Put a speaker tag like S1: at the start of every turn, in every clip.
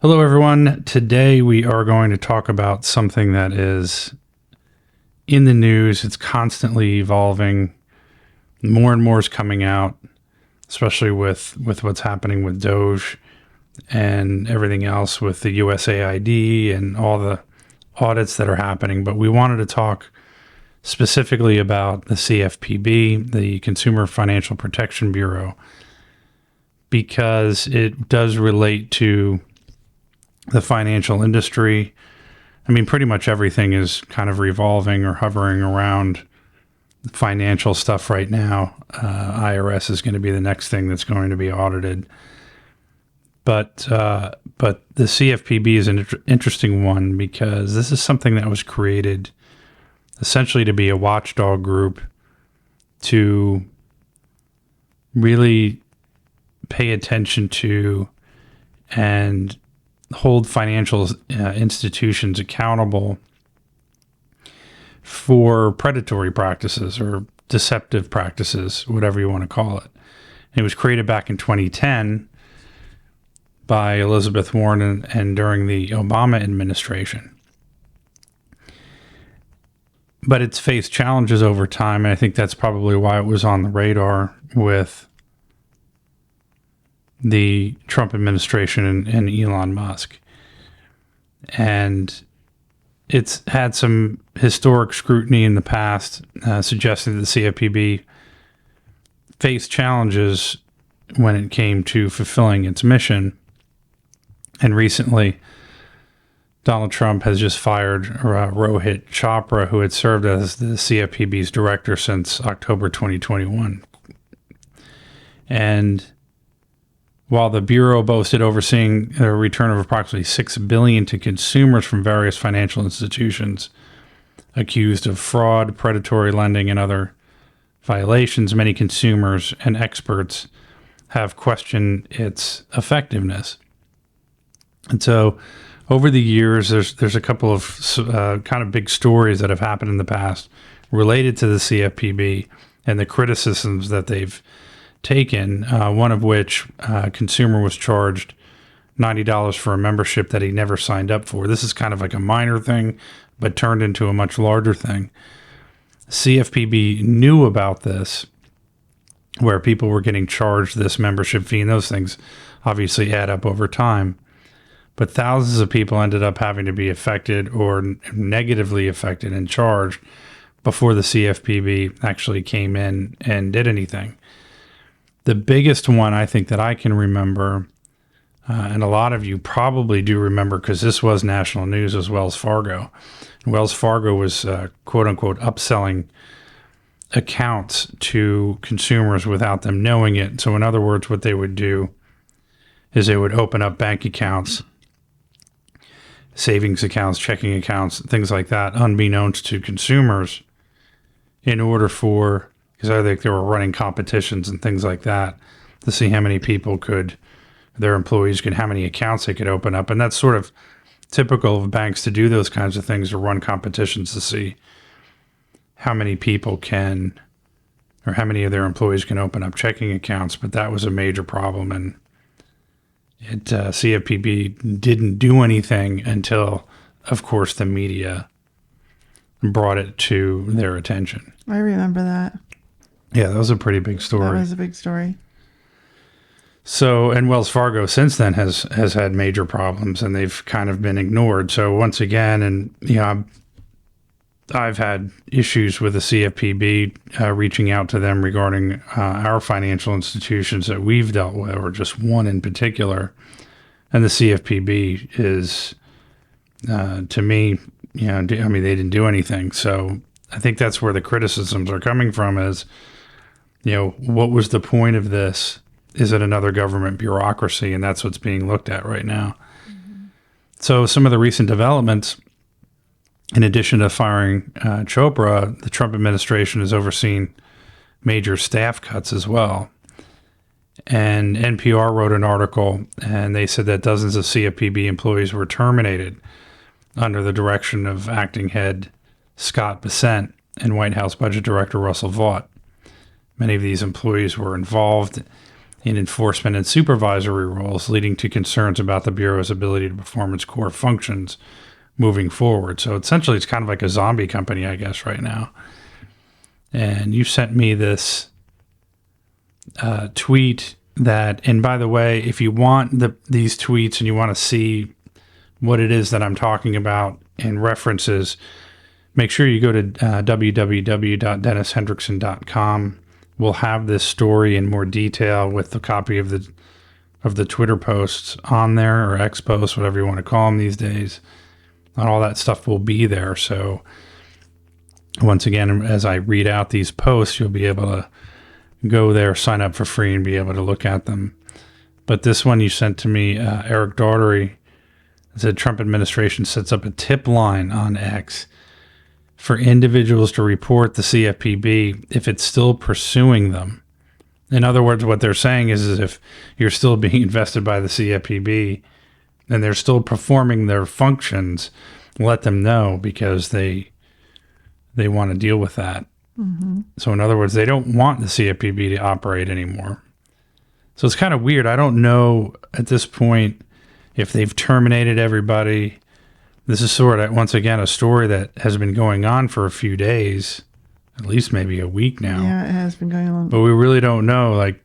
S1: Hello, everyone. Today we are going to talk about something that is in the news. It's constantly evolving. More and more is coming out, especially with what's happening with Doge and everything else with the USAID and all the audits that are happening. But we wanted to talk specifically about the CFPB, the Consumer Financial Protection Bureau, because it does relate to the financial industry. I mean, pretty much everything is kind of revolving or hovering around financial stuff right now. IRS is going to be the next thing that's going to be audited. But the CFPB is an interesting one because this is something that was created essentially to be a watchdog group to really pay attention to and hold financial institutions accountable for predatory practices or deceptive practices, whatever you want to call it. It was created back in 2010 by Elizabeth Warren and during the Obama administration. But it's faced challenges over time, and I think that's probably why it was on the radar with the Trump administration and Elon Musk. And it's had some historic scrutiny in the past, suggesting that the CFPB faced challenges when it came to fulfilling its mission. And recently, Donald Trump has just fired Rohit Chopra, who had served as the CFPB's director since October 2021. And while the Bureau boasted overseeing a return of approximately $6 billion to consumers from various financial institutions accused of fraud, predatory lending, and other violations, many consumers and experts have questioned its effectiveness. And so over the years, there's a couple of kind of big stories that have happened in the past related to the CFPB and the criticisms that they've taken, one of which a consumer was charged $90 for a membership that he never signed up for. This is kind of like a minor thing, but turned into a much larger thing. CFPB knew about this, where people were getting charged this membership fee, and those things obviously add up over time. But thousands of people ended up having to be affected or negatively affected and charged before the CFPB actually came in and did anything. The biggest one I think that I can remember, and a lot of you probably do remember because this was national news, was Wells Fargo. Wells Fargo was quote unquote upselling accounts to consumers without them knowing it. So in other words, what they would do is they would open up bank accounts, savings accounts, checking accounts, things like that, unbeknownst to consumers, in order for, because I think they were running competitions and things like that to see how many people their employees how many accounts they could open up. And that's sort of typical of banks to do those kinds of things, to run competitions to see how many people can, or how many of their employees can open up checking accounts. But that was a major problem. And CFPB didn't do anything until, of course, the media brought it to their attention.
S2: I remember that.
S1: Yeah, that was a pretty big story.
S2: That was a big story.
S1: So, and Wells Fargo since then has had major problems, and they've kind of been ignored. So once again, and I've had issues with the CFPB reaching out to them regarding our financial institutions that we've dealt with, or just one in particular. And the CFPB is, to me, they didn't do anything. So I think that's where the criticisms are coming from is, what was the point of this? Is it another government bureaucracy? And that's what's being looked at right now. Mm-hmm. So some of the recent developments, in addition to firing Chopra, the Trump administration has overseen major staff cuts as well. And NPR wrote an article, and they said that dozens of CFPB employees were terminated under the direction of acting head Scott Bessent and White House Budget Director Russell Vought. Many of these employees were involved in enforcement and supervisory roles, leading to concerns about the Bureau's ability to perform its core functions moving forward. So essentially, it's kind of like a zombie company, I guess, right now. And you sent me this tweet that, and by the way, if you want these tweets and you want to see what it is that I'm talking about and references, make sure you go to www.dennishendrickson.com. We'll have this story in more detail with the copy of the Twitter posts on there, or X posts, whatever you want to call them these days. And all that stuff will be there. So once again, as I read out these posts, you'll be able to go there, sign up for free, and be able to look at them. But this one you sent to me, Eric Daugherty, said Trump administration sets up a tip line on X for individuals to report the CFPB if it's still pursuing them. In other words, what they're saying is if you're still being invested by the CFPB and they're still performing their functions, let them know, because they want to deal with that. Mm-hmm. So in other words, they don't want the CFPB to operate anymore. So it's kind of weird. I don't know at this point if they've terminated everybody. This is sort of, once again, a story that has been going on for a few days, at least maybe a week now.
S2: Yeah, it has been going on.
S1: But we really don't know. Like,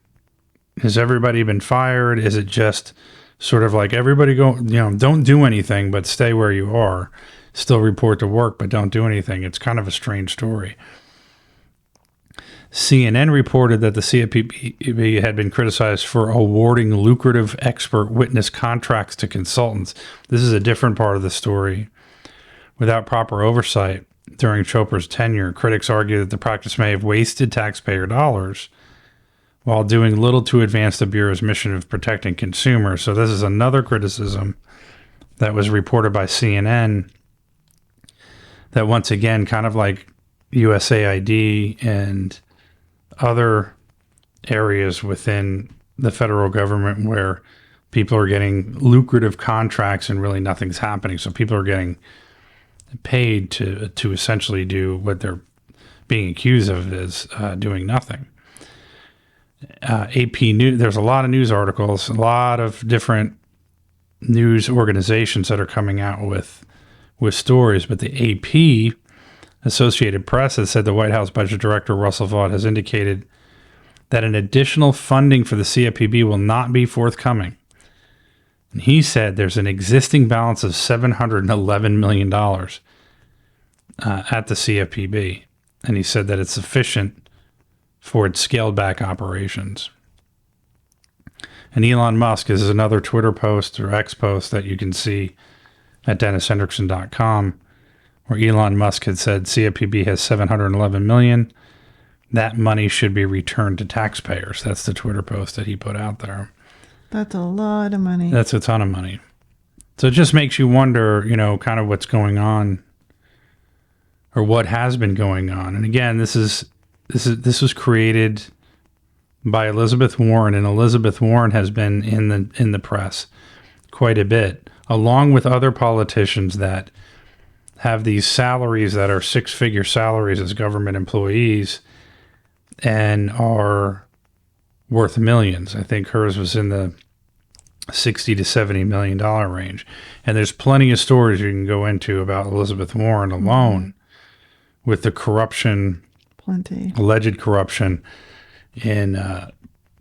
S1: has everybody been fired? Is it just sort of like everybody don't do anything, but stay where you are. Still report to work, but don't do anything. It's kind of a strange story. CNN reported that the CFPB had been criticized for awarding lucrative expert witness contracts to consultants. This is a different part of the story. Without proper oversight during Chopra's tenure, critics argue that the practice may have wasted taxpayer dollars while doing little to advance the Bureau's mission of protecting consumers. So this is another criticism that was reported by CNN that, once again, kind of like USAID and other areas within the federal government where people are getting lucrative contracts and really nothing's happening. So people are getting paid to essentially do what they're being accused of, is doing nothing. AP News, there's a lot of news articles, a lot of different news organizations that are coming out with stories, but the AP, Associated Press, has said the White House Budget Director Russell Vought has indicated that an additional funding for the CFPB will not be forthcoming. And he said there's an existing balance of $711 million at the CFPB. And he said that it's sufficient for its scaled back operations. And Elon Musk, is another Twitter post or X post that you can see at DennisHendrickson.com, where Elon Musk had said CFPB has $711 million. That money should be returned to taxpayers. That's the Twitter post that he put out there.
S2: That's a lot of money.
S1: That's a ton of money. So it just makes you wonder, kind of what's going on, or what has been going on. And again, this was created by Elizabeth Warren, and Elizabeth Warren has been in the press quite a bit, along with other politicians that have these salaries that are six-figure salaries as government employees and are worth millions. I think hers was in the $60 to $70 million range. And there's plenty of stories you can go into about Elizabeth Warren alone with the corruption, alleged corruption in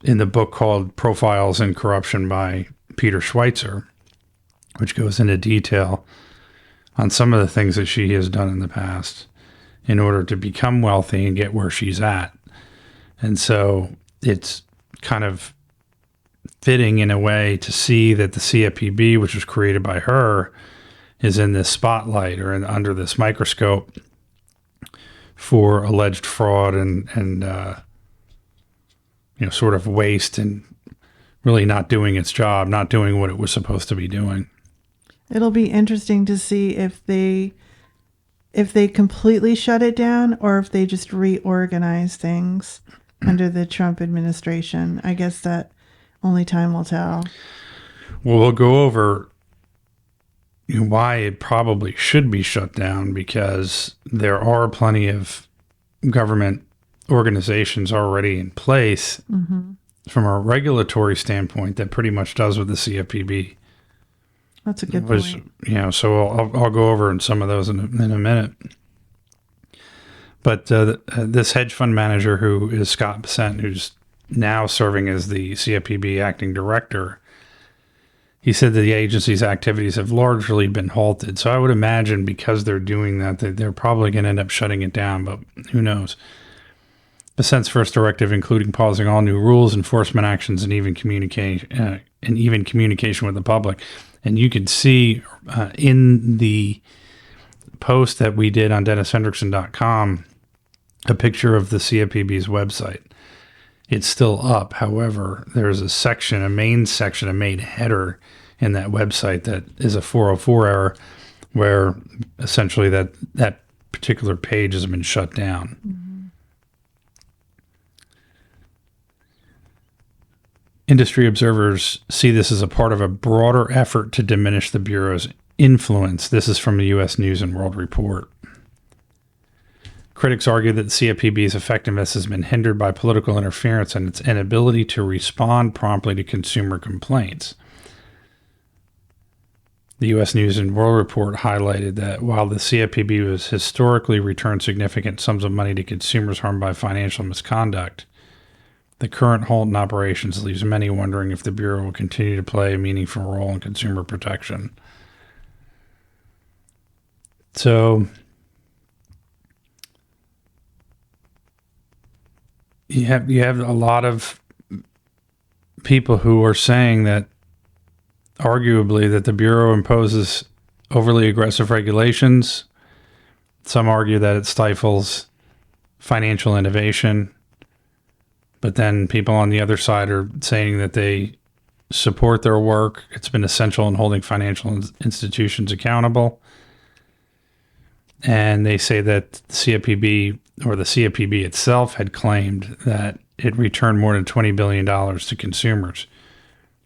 S1: the book called Profiles in Corruption by Peter Schweitzer, which goes into detail on some of the things that she has done in the past in order to become wealthy and get where she's at. And so it's kind of fitting in a way to see that the CFPB, which was created by her, is in this spotlight or under this microscope for alleged fraud and sort of waste and really not doing its job, not doing what it was supposed to be doing.
S2: It'll be interesting to see if they completely shut it down or if they just reorganize things under the Trump administration. I guess that only time will tell.
S1: Well, we'll go over why it probably should be shut down, because there are plenty of government organizations already in place from a regulatory standpoint that pretty much does what the CFPB
S2: That's a good
S1: was,
S2: point.
S1: so I'll go over in some of those in a minute. But this hedge fund manager, who is Scott Bessent, who's now serving as the CFPB acting director, he said that the agency's activities have largely been halted. So I would imagine because they're doing that, they're probably going to end up shutting it down, but who knows? Bessent's first directive, including pausing all new rules, enforcement actions, and even communication with the public. And you can see in the post that we did on DennisHendrickson.com a picture of the CFPB's website. It's still up. However, there's a main header in that website that is a 404 error, where essentially that particular page has been shut down.
S2: Mm-hmm.
S1: Industry observers see this as a part of a broader effort to diminish the Bureau's influence. This is from the U.S. News and World Report. Critics argue that the CFPB's effectiveness has been hindered by political interference and its inability to respond promptly to consumer complaints. The U.S. News and World Report highlighted that while the CFPB has historically returned significant sums of money to consumers harmed by financial misconduct, the current halt in operations leaves many wondering if the Bureau will continue to play a meaningful role in consumer protection. So you have a lot of people who are saying that arguably that the Bureau imposes overly aggressive regulations. Some argue that it stifles financial innovation. But then people on the other side are saying that they support their work. It's been essential in holding financial institutions accountable. And they say that the CFPB, or the CFPB itself, had claimed that it returned more than $20 billion to consumers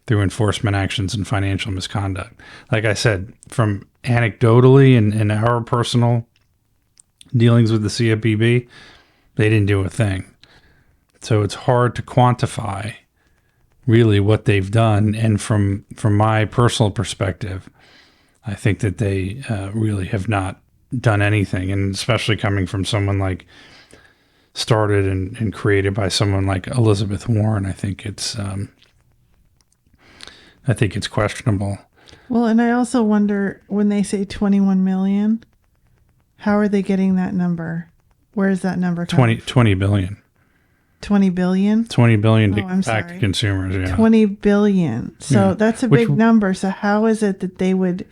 S1: through enforcement actions and financial misconduct. Like I said, from anecdotally and our personal dealings with the CFPB, they didn't do a thing. So it's hard to quantify really what they've done. And from my personal perspective, I think that they really have not done anything. And especially coming from someone like started and created by someone like Elizabeth Warren, I think it's questionable.
S2: Well, and I also wonder, when they say 21 million, how are they getting that number? Where is that number coming?
S1: 20 billion.
S2: 20 billion?
S1: 20 billion
S2: I'm
S1: back
S2: sorry.
S1: to consumers, yeah.
S2: 20 billion. So
S1: Yeah.
S2: that's a big number. So how is it that they would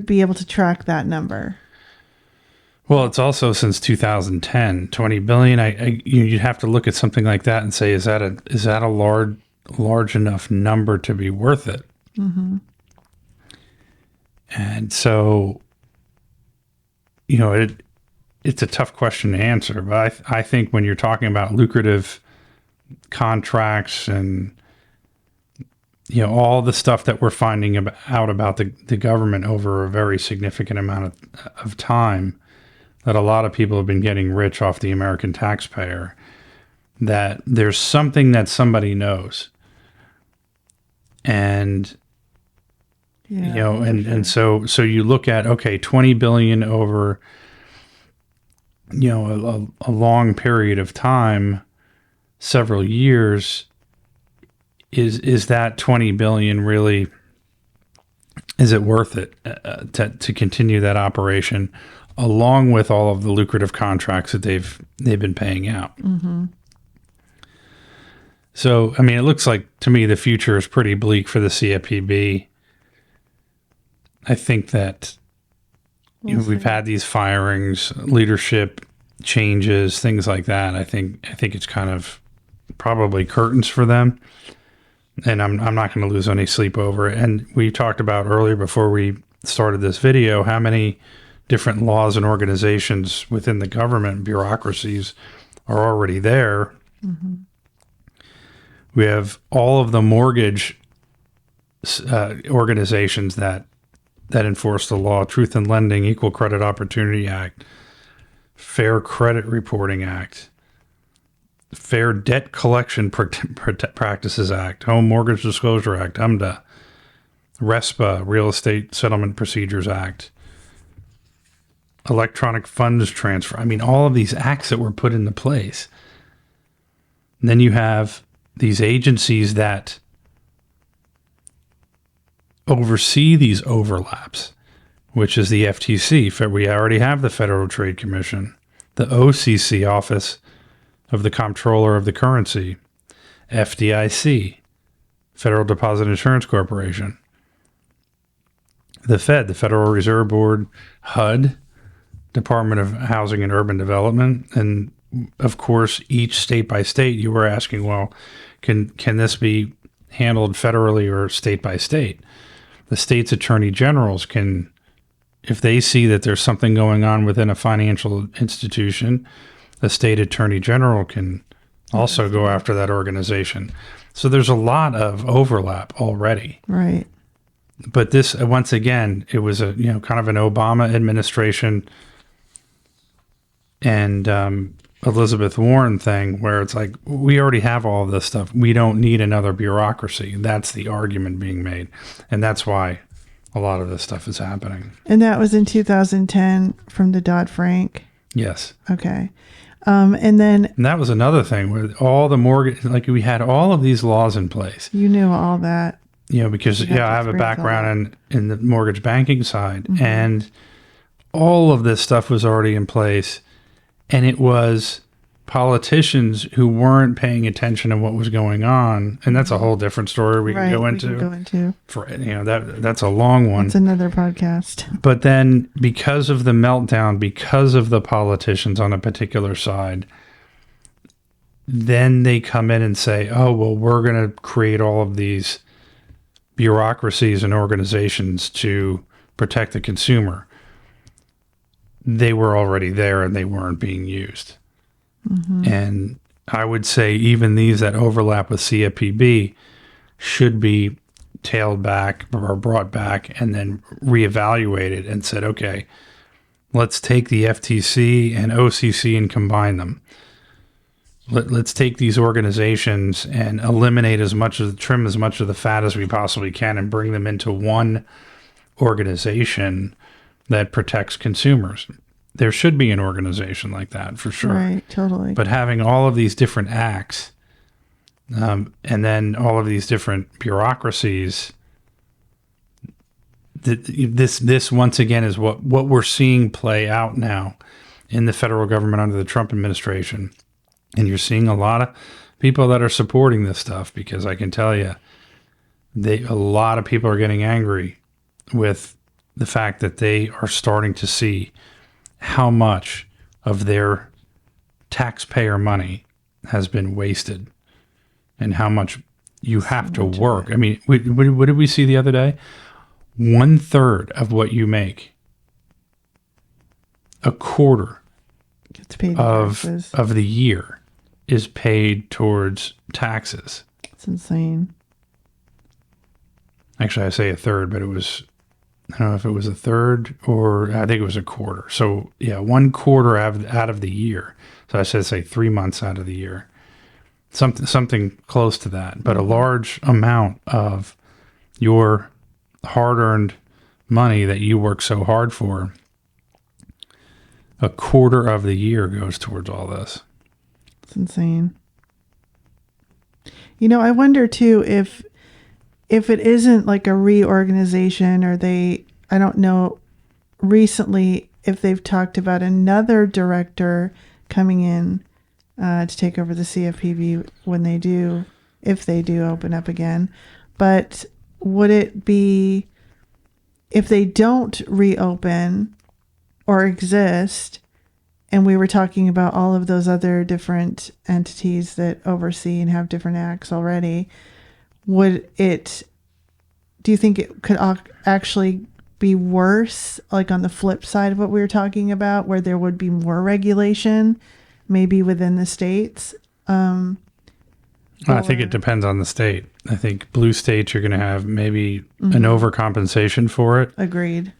S2: be able to track that number?
S1: Well, it's also since 2010, 20 billion. You'd have to look at something like that and say, is that a large enough number to be worth it?
S2: Mm-hmm.
S1: And so, it's a tough question to answer, but I think when you're talking about lucrative contracts and all the stuff that we're finding out about the government over a very significant amount of time, that a lot of people have been getting rich off the American taxpayer, that there's something that somebody knows. And so you look at, okay, 20 billion over a long period of time, several years, is that 20 billion really, is it worth it to continue that operation along with all of the lucrative contracts that they've been paying out?
S2: Mm-hmm.
S1: So, I mean, it looks like to me the future is pretty bleak for the CFPB. I think that we've had these firings, leadership changes, things like that. I think it's kind of probably curtains for them, and I'm not going to lose any sleep over it. And we talked about earlier before we started this video how many different laws and organizations within the government bureaucracies are already there.
S2: Mm-hmm.
S1: We have all of the mortgage organizations that enforce the law: Truth in Lending, Equal Credit Opportunity Act, Fair Credit Reporting Act, Fair Debt Collection Practices Act, Home Mortgage Disclosure Act, HMDA, RESPA, Real Estate Settlement Procedures Act, Electronic Funds Transfer. I mean, all of these acts that were put into place. And then you have these agencies that oversee these overlaps, which is the FTC. We already have the Federal Trade Commission, the OCC, Office of the Comptroller of the Currency, FDIC, Federal Deposit Insurance Corporation, the Fed, the Federal Reserve Board, HUD, Department of Housing and Urban Development, and of course, each state by state. You were asking, well, can this be handled federally or state by state? The state's attorney generals can, if they see that there's something going on within a financial institution, the state attorney general can also go after that organization. So there's a lot of overlap already.
S2: Right.
S1: But this, once again, it was a kind of an Obama administration and Elizabeth Warren thing where it's like, we already have all of this stuff. We don't need another bureaucracy. That's the argument being made. And that's why a lot of this stuff is happening.
S2: And that was in 2010 from the Dodd-Frank?
S1: Yes.
S2: Okay. And
S1: that was another thing with all the mortgage, like we had all of these laws in place.
S2: You knew all that.
S1: Because I have a background in the mortgage banking side, and all of this stuff was already in place. And it was politicians who weren't paying attention to what was going on. And that's a whole different story we can go into. For that's a long one.
S2: It's another podcast.
S1: But then because of the meltdown, because of the politicians on a particular side, then they come in and say, oh, well, we're going to create all of these bureaucracies and organizations to protect the consumer. They were already there and they weren't being used. And I would say even these that overlap with CFPB should be tailed back or brought back and then reevaluated and said, okay, let's take the FTC and OCC and combine them. Let's take these organizations and eliminate trim as much of the fat as we possibly can and bring them into one organization that protects consumers. There should be an organization like that for sure.
S2: Right, totally.
S1: But having all of these different acts and then all of these different bureaucracies, this once again is what we're seeing play out now in the federal government under the Trump administration. And you're seeing a lot of people that are supporting this stuff because I can tell you, a lot of people are getting angry with the fact that they are starting to see how much of their taxpayer money has been wasted and how much you have to work. I mean, what did we see the other day? 1/3 of what you make, a quarter
S2: gets paid
S1: of the year is paid towards taxes.
S2: It's insane.
S1: Actually, I say a third, but I don't know if it was a third or I think it was a quarter. So yeah, 1/4 out of the year. So I should say 3 months out of the year, something close to that. But a large amount of your hard-earned money that you work so hard for, a quarter of the year goes towards all this.
S2: It's insane. I wonder too if it isn't like a reorganization or I don't know recently if they've talked about another director coming in to take over the CFPB if they do open up again. But would it be, if they don't reopen or exist, and we were talking about all of those other different entities that oversee and have different acts already, do you think it could actually be worse, like on the flip side of what we were talking about, where there would be more regulation, maybe within the states?
S1: I think it depends on the state. I think blue states, you're going to have maybe an overcompensation for it.
S2: Agreed.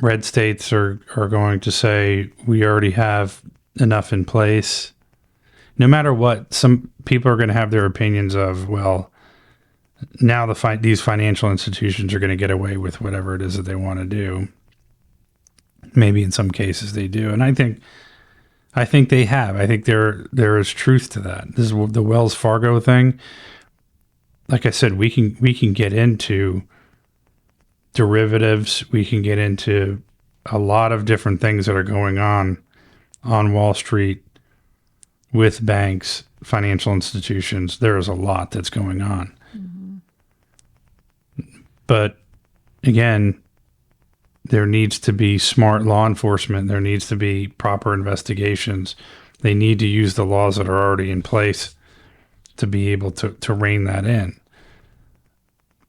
S1: Red states are going to say, we already have enough in place. no matter what, some people are going to have their opinions of, well, now these financial institutions are going to get away with whatever it is that they want to do. Maybe in some cases they do, and I think they have. I think there is truth to that. This is the Wells Fargo thing. Like I said, we can get into derivatives. We can get into a lot of different things that are going on Wall Street with banks, financial institutions. There is a lot that's going on. But again, there needs to be smart law enforcement. There needs to be proper investigations. They need to use the laws that are already in place to be able to rein that in.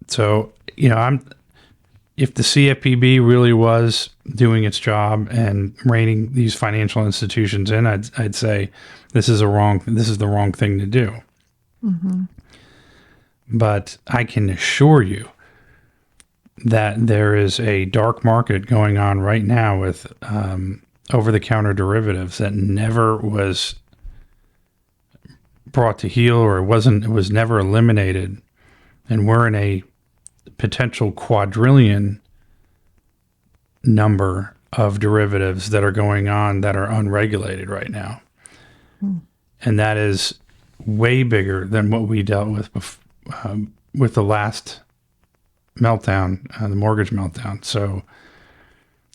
S1: So, if the CFPB really was doing its job and reining these financial institutions in, I'd say this is the wrong thing to do.
S2: Mm-hmm.
S1: But I can assure you that there is a dark market going on right now with over-the-counter derivatives that never was brought to heel, or it was never eliminated, and we're in a potential quadrillion number of derivatives that are going on that are unregulated right now. And that is way bigger than what we dealt with the last meltdown, the mortgage meltdown,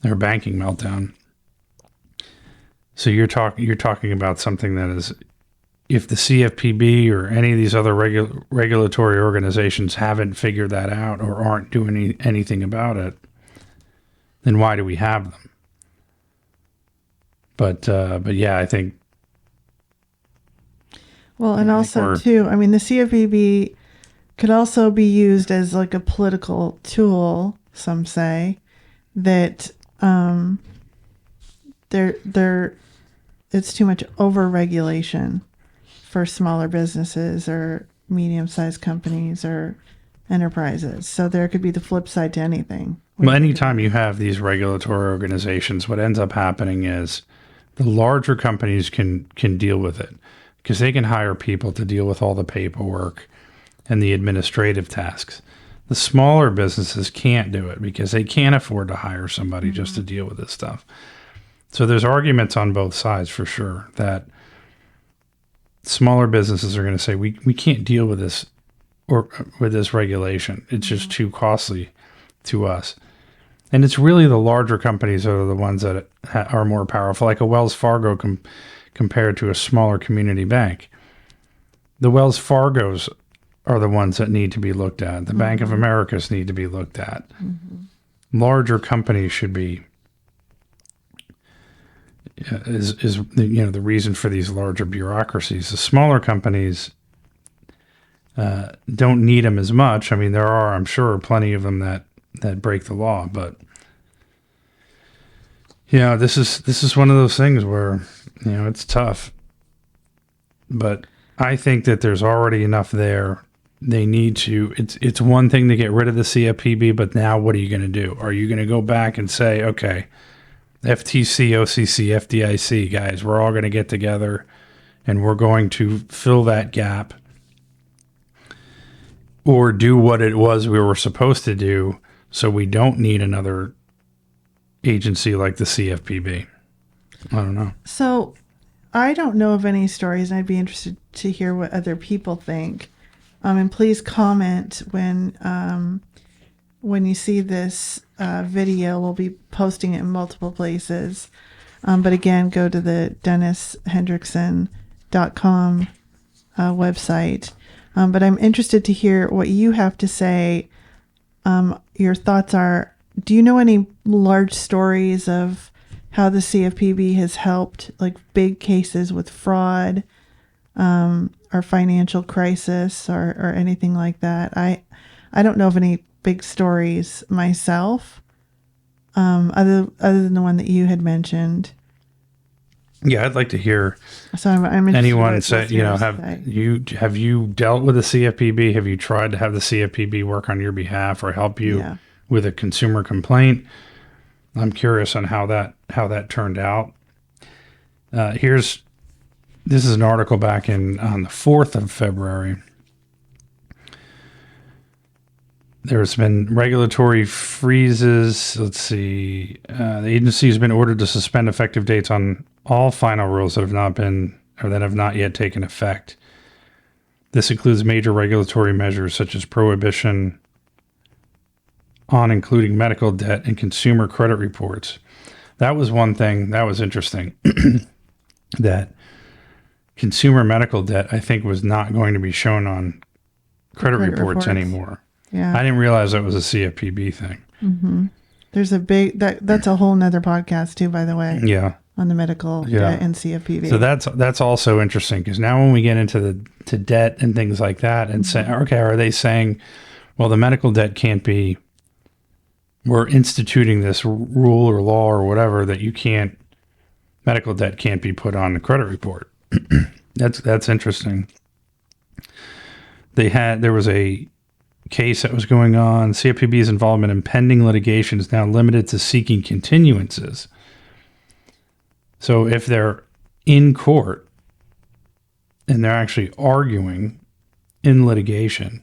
S1: or banking meltdown. So you're talking about something that is, if the CFPB or any of these other regulatory organizations haven't figured that out or aren't doing anything about it, then why do we have them? But yeah, I think.
S2: Well, and also too, I mean, the CFPB could also be used as like a political tool. Some say that it's too much over-regulation for smaller businesses or medium-sized companies or enterprises. So there could be the flip side to anything.
S1: Well, anytime you have these regulatory organizations, what ends up happening is the larger companies can deal with it because they can hire people to deal with all the paperwork and the administrative tasks. The smaller businesses can't do it because they can't afford to hire somebody just to deal with this stuff. So there's arguments on both sides for sure that smaller businesses are going to say, we can't deal with this or with this regulation. It's just too costly to us. And it's really the larger companies that are the ones that are more powerful, like a Wells Fargo compared to a smaller community bank. The Wells Fargos are the ones that need to be looked at. The Bank of Americas need to be looked at. Larger companies should be is the reason for these larger bureaucracies. The smaller companies don't need them as much. I mean, there are, I'm sure, plenty of them that break the law, but this is one of those things where it's tough. But I think that there's already enough there. They need to. It's one thing to get rid of the CFPB, but now what are you going to do? Are you going to go back and say, okay, FTC, OCC, FDIC, guys, we're all going to get together and we're going to fill that gap, or do what it was we were supposed to do so we don't need another agency like the CFPB? I don't know. So
S2: I don't know of any stories, and I'd be interested to hear what other people think. And please comment when you see this video. We'll be posting it in multiple places. But again, go to the DennisHendrickson.com website. But I'm interested to hear what you have to say. Your thoughts are, do you know any large stories of how the CFPB has helped, like big cases with fraud or financial crisis or anything like that? I don't know of any big stories myself, other than the one that you had mentioned.
S1: Yeah, I'd like to hear.
S2: So I'm
S1: anyone say, have you dealt with the CFPB? Have you tried to have the CFPB work on your behalf or help you with a consumer complaint? I'm curious on how that turned out. Here's this is an article back on the 4th of February. There's been regulatory freezes. Let's see. The agency has been ordered to suspend effective dates on all final rules that have not yet taken effect. This includes major regulatory measures such as prohibition on including medical debt and consumer credit reports. That was one thing that was interesting. That consumer medical debt, I think, was not going to be shown on credit reports anymore.
S2: Yeah.
S1: I didn't realize that was a CFPB thing.
S2: Mm-hmm. There's a big, that's a whole nother podcast too, by the way.
S1: Yeah.
S2: On the medical debt and CFPB.
S1: So that's also interesting, because now when we get into to debt and things like that and say, okay, are they saying, well, the medical debt can't be, we're instituting this rule or law or whatever that medical debt can't be put on the credit report. That's interesting. There was a case that was going on. CFPB's involvement in pending litigation is now limited to seeking continuances. So if they're in court and they're actually arguing in litigation,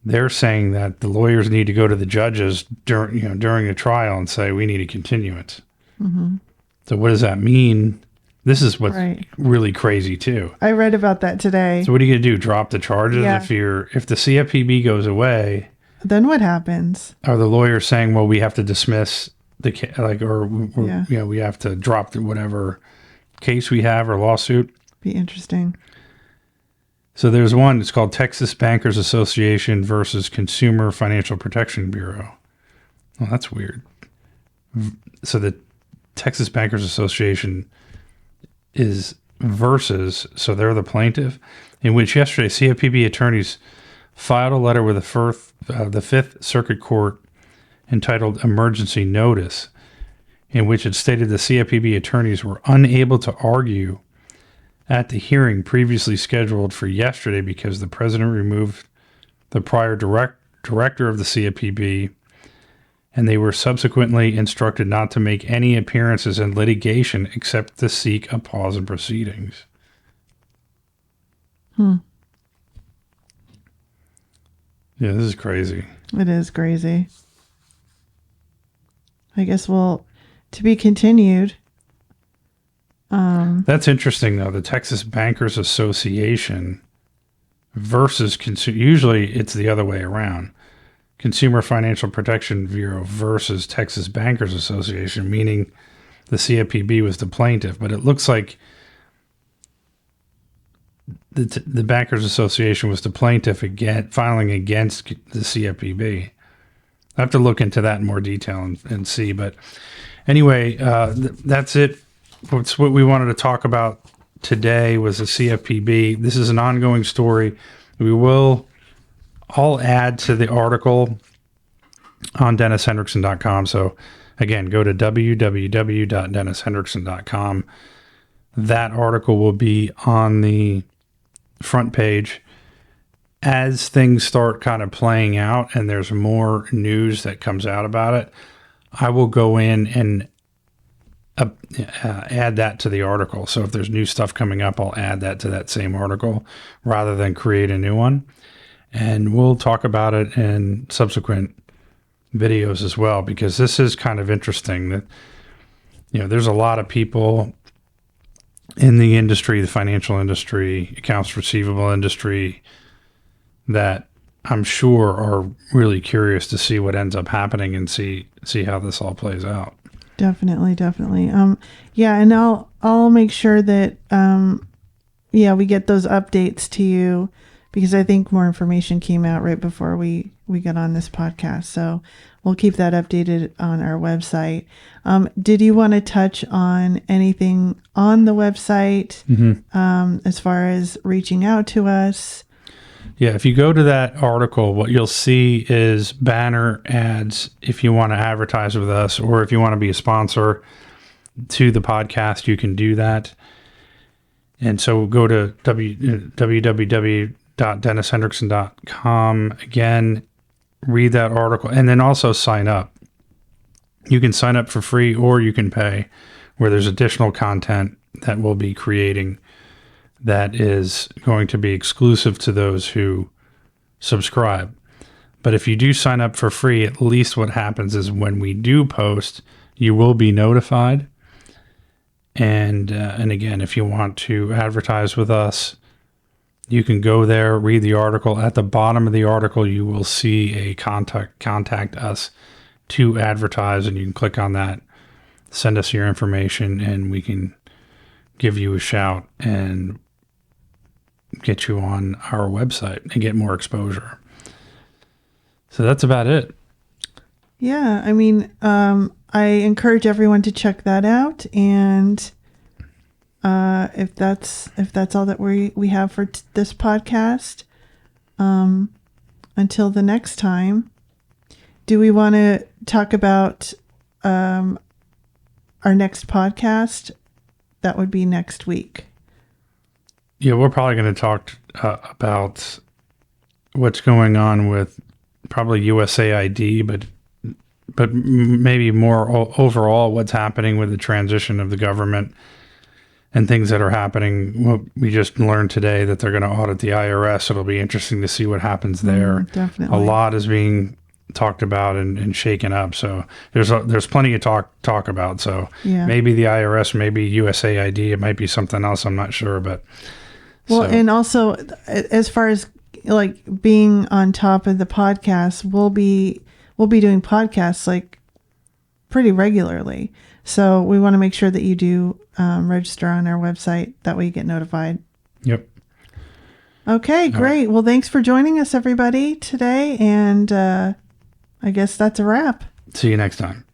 S1: they're saying that the lawyers need to go to the judges during the trial and say, we need a continuance. Mm-hmm. So what does that mean? This is what's really crazy too.
S2: I read about that today.
S1: So what are you going to do? Drop the charges? Yeah. If the CFPB goes away,
S2: then what happens?
S1: Are the lawyers saying, well, we have to dismiss we have to drop whatever case we have or lawsuit?
S2: Be interesting.
S1: So there's one, it's called Texas Bankers Association versus Consumer Financial Protection Bureau. Well, that's weird. So the Texas Bankers Association is versus, so they're the plaintiff, in which yesterday CFPB attorneys filed a letter with the Fifth Circuit Court entitled Emergency Notice, in which it stated the CFPB attorneys were unable to argue at the hearing previously scheduled for yesterday because the president removed the prior director of the CFPB, and they were subsequently instructed not to make any appearances in litigation except to seek a pause in proceedings. Yeah, this is crazy.
S2: It is crazy. I guess to be continued.
S1: That's interesting, though. The Texas Bankers Association versus usually it's the other way around. Consumer Financial Protection Bureau versus Texas Bankers Association, meaning the CFPB was the plaintiff. But it looks like the Bankers Association was the plaintiff filing against the CFPB. I have to look into that in more detail and see. But anyway, that's it. What we wanted to talk about today was the CFPB. This is an ongoing story. I'll add to the article on DennisHendrickson.com. So again, go to www.DennisHendrickson.com. That article will be on the front page. As things start kind of playing out and there's more news that comes out about it, I will go in and add that to the article. So if there's new stuff coming up, I'll add that to that same article rather than create a new one. And we'll talk about it in subsequent videos as well, because this is kind of interesting that, there's a lot of people in the industry, the financial industry, accounts receivable industry, that I'm sure are really curious to see what ends up happening and see how this all plays out.
S2: Definitely. Yeah. And I'll make sure that, we get those updates to you, because I think more information came out right before we got on this podcast. So we'll keep that updated on our website. Did you want to touch on anything on the website as far as reaching out to us?
S1: Yeah, if you go to that article, what you'll see is banner ads if you want to advertise with us, or if you want to be a sponsor to the podcast, you can do that. And so go to www.DennisHendrickson.com. Again, read that article, and then also sign up. You can sign up for free or you can pay, where there's additional content that we'll be creating that is going to be exclusive to those who subscribe. But if you do sign up for free, at least what happens is when we do post, you will be notified. And again, if you want to advertise with us, you can go there, read the article. At the bottom of the article, you will see a contact us to advertise, and you can click on that, send us your information, and we can give you a shout and get you on our website and get more exposure. So that's about it.
S2: Yeah, I mean, I encourage everyone to check that out, and if that's all that we have for this podcast, until the next time, do we want to talk about our next podcast? That would be next week.
S1: Yeah, we're probably going to talk about what's going on with probably USAID, but maybe more overall what's happening with the transition of the government and things that are happening. Well, we just learned today that they're going to audit the IRS. It'll be interesting to see what happens there.
S2: Definitely.
S1: A lot is being talked about and shaken up. So there's plenty of talk about. So maybe the IRS, maybe USAID, it might be something else. I'm not sure, but.
S2: Well, and also as far as like being on top of the podcast, we'll be doing podcasts like pretty regularly. So we want to make sure that you do register on our website. That way you get notified.
S1: Yep.
S2: Okay, great. Well, thanks for joining us, everybody, today. And I guess that's a wrap.
S1: See you next time.